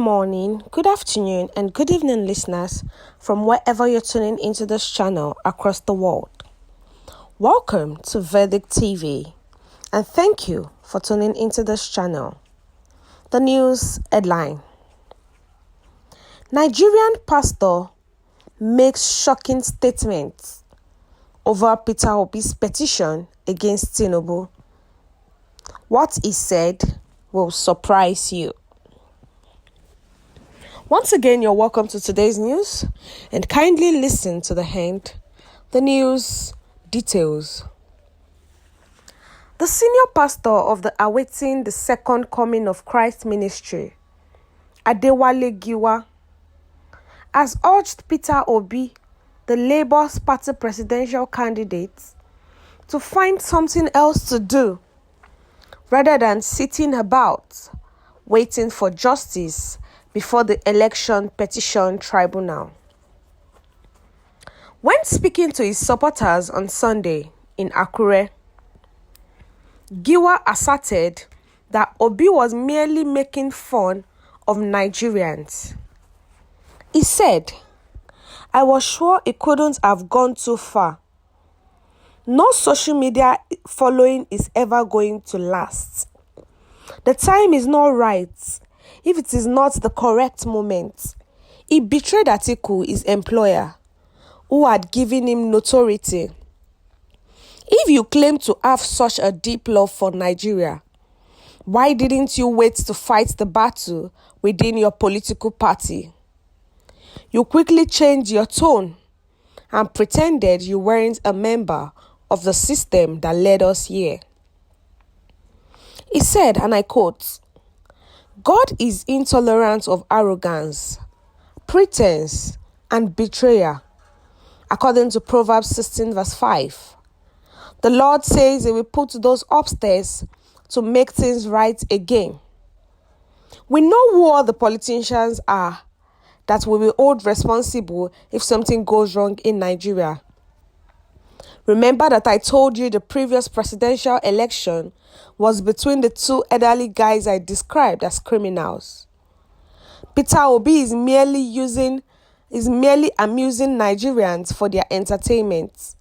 morning, good afternoon, and good evening, listeners, from wherever you're tuning into this channel across the world. Welcome to Verdict TV, and thank you for tuning into this channel. The news headline: Nigerian pastor makes shocking statements over Peter Obi's petition against Tinubu. What he said will surprise you. Once again, you're welcome to today's news, and kindly listen to the end. The news details. The senior pastor of the Awaiting the Second Coming of Christ ministry, Giwa, has urged Peter Obi, the Labour Party presidential candidate, to find something else to do rather than sitting about waiting for justice before the Election Petition Tribunal. When speaking to his supporters on Sunday in Akure, Giwa asserted that Obi was merely making fun of Nigerians. He said, "I was sure it couldn't have gone too far. No social media following is ever going to last. The time is not right. If it is not the correct moment." He betrayed Atiku, his employer, who had given him notoriety. If you claim to have such a deep love for Nigeria, why didn't you wait to fight the battle within your political party? You quickly changed your tone and pretended you weren't a member of the system that led us here. He said, and I quote, "God is intolerant of arrogance, pretense, and betrayal," according to Proverbs 16 verse 5. The Lord says he will put those upstairs to make things right again. We know who all the politicians are that we will hold responsible if something goes wrong in Nigeria. Remember that I told you the previous presidential election was between the two elderly guys I described as criminals. Peter Obi is merely amusing Nigerians for their entertainment.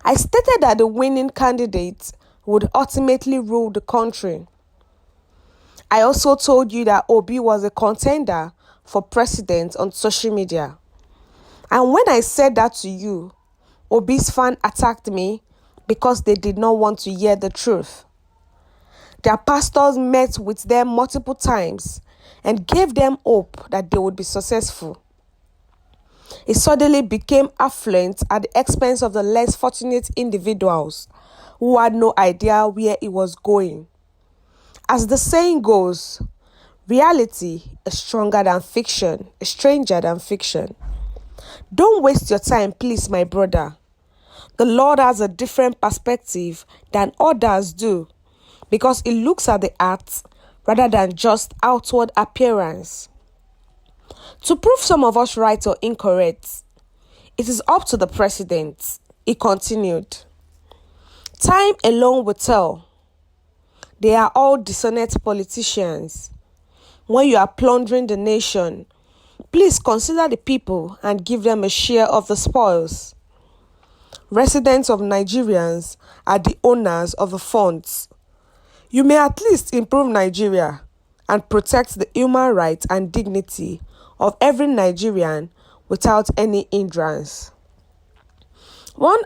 I stated that the winning candidate would ultimately rule the country. I also told you that Obi was a contender for president on social media. And when I said that to you, Obi's fans attacked me because they did not want to hear the truth. Their pastors met with them multiple times and gave them hope that they would be successful. He suddenly became affluent at the expense of the less fortunate individuals who had no idea where he was going. As the saying goes, reality is stranger than fiction. Don't waste your time, please, my brother. The Lord has a different perspective than others do because he looks at the heart rather than just outward appearance. To prove some of us right or incorrect, it is up to the president," he continued. "Time alone will tell. They are all dishonest politicians. When you are plundering the nation, please consider the people and give them a share of the spoils. Residents of Nigerians are the owners of the funds. You may at least improve Nigeria and protect the human rights and dignity of every Nigerian without any hindrance." One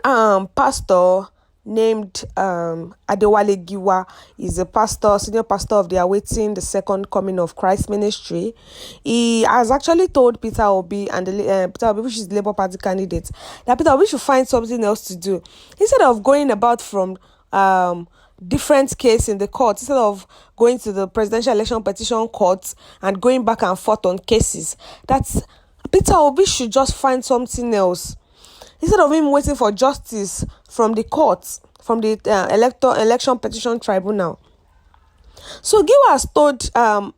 pastor named Giwa is a senior pastor of the Awaiting the Second Coming of Christ ministry. He has actually told Peter Obi and Peter Obi, which is the Labour Party candidate, that Peter Obi should find something else to do instead of going about from different case in the court, instead of going to the presidential election petition court and going back and forth on cases. That Peter Obi should just find something else instead of him waiting for justice from the courts, from the election petition tribunal. So Giwa has told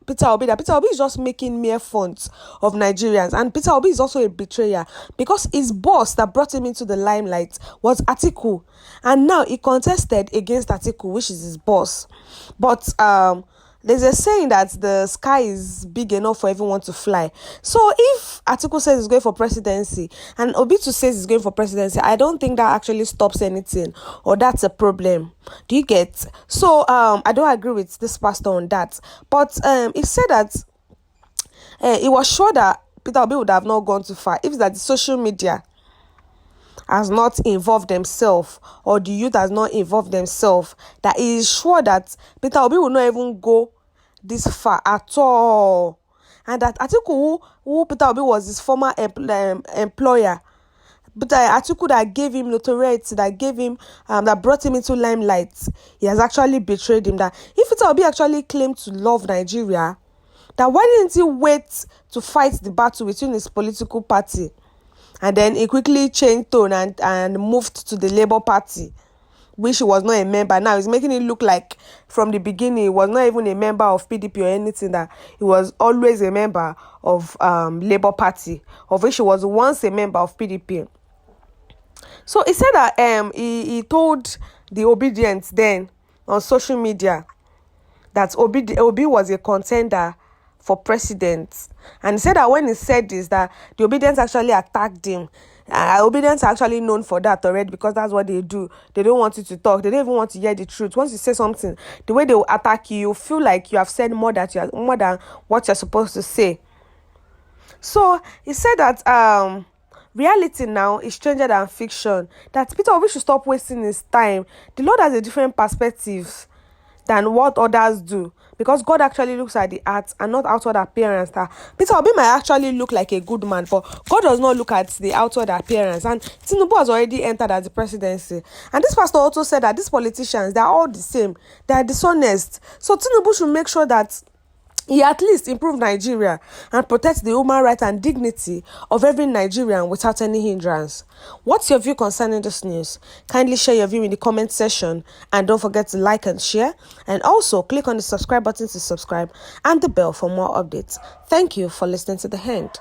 Peter Obi that Peter Obi is just making mere fun of Nigerians, and Peter Obi is also a betrayer because his boss that brought him into the limelight was Atiku, and now he contested against Atiku, which is his boss. But there's a saying that the sky is big enough for everyone to fly. So if Atiku says he's going for presidency and Obi too says he's going for presidency, I don't think that actually stops anything, or that's a problem. Do you get? So I don't agree with this pastor on that. But he said that he was sure that Peter Obi would have not gone too far if that the social media has not involved themselves, or the youth has not involved themselves, that he is sure that Peter Obi will not even go this far at all. And that Atiku, who Peter Obi was his former employer, but Atiku that gave him notoriety, that gave him, that brought him into limelight, he has actually betrayed him. That if Peter Obi actually claimed to love Nigeria, that why didn't he wait to fight the battle between his political party? And then he quickly changed tone and moved to the Labour Party, which he was not a member. Now he's making it look like from the beginning he was not even a member of PDP or anything, that he was always a member of Labour Party, of which he was once a member of PDP. So he said that he told the Obedience then on social media that Obi was a contender for president, and he said that when he said this, that the Obedience actually attacked him. Obedience are actually known for that already, because that's what they do. They don't want you to talk. They don't even want to hear the truth. Once you say something, the way they will attack you, you feel like you have said more than what you're supposed to say. So he said that reality now is stranger than fiction. That Peter Obi should stop wasting his time. The Lord has a different perspective than what others do, because God actually looks at the heart and not outward appearance. That Peter Obi might actually look like a good man, but God does not look at the outward appearance. And Tinubu has already entered as the presidency, and this pastor also said that these politicians, they are all the same, they are dishonest. So Tinubu should make sure that he at least improve Nigeria and protect the human right and dignity of every Nigerian without any hindrance. What's your view concerning this news? Kindly share your view in the comment section, and don't forget to like and share, and also click on the subscribe button to subscribe and the bell for more updates. Thank you for listening to the end.